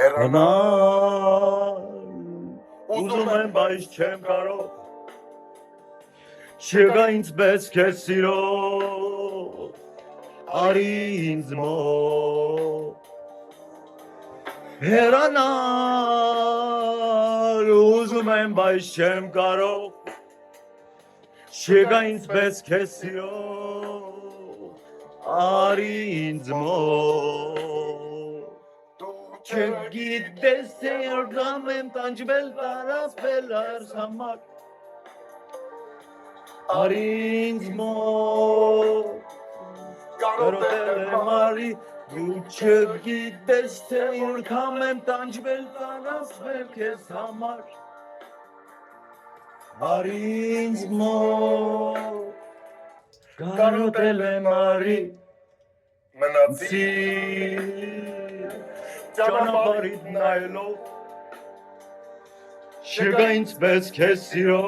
Հեռանալ ուզում եմ, բայց չեմ կարող Չկա ինձ պես քեզ սիրո Արի ինձ մոտ Հեռանալ ուզում եմ, բայց չեմ կարող Չկա ինձ պես քեզ սիրո Արի ինձ մոտ Չգիտես թե որդամ եմ տանջվել տարապել արս համար Արի ինձ մոտ Կարոտել եմ արի Դու չգիտես թե որդամ եմ տանջվել տարապել քեզ համար Արի ինձ մոտ Կարոտել եմ արի Մնացի Ճանապարհիդ նայելով Չկա ինձ պես քեզ սիրո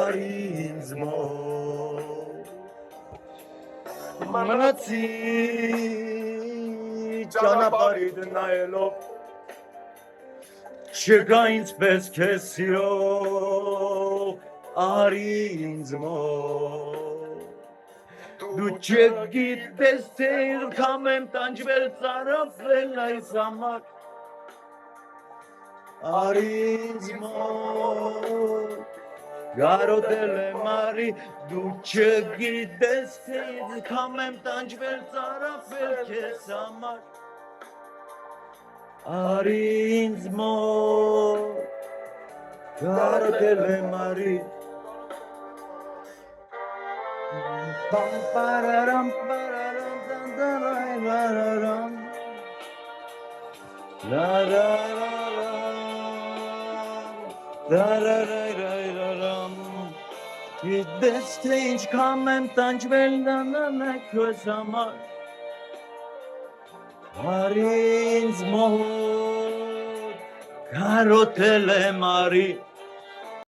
Արի ինձ մոտ Մնացի ճանապարհիդ նայելով Չկա ինձ պես քեզ սիրո Արի ինձ մոտ Դու չգիտես թե որդամ եմ տանջվել ծարապել այս համար Արի ինձ մոտ Կարոտել եմ արի Դու չգիտես թե որդամ եմ տանջվել ծարապել քեզ համար Արի ինձ մոտ Կարոտել եմ արի Pam pararam pararam dandaray pararam la la la la la This strange comment tanjvel danana kosama Arins mohod Karotel mari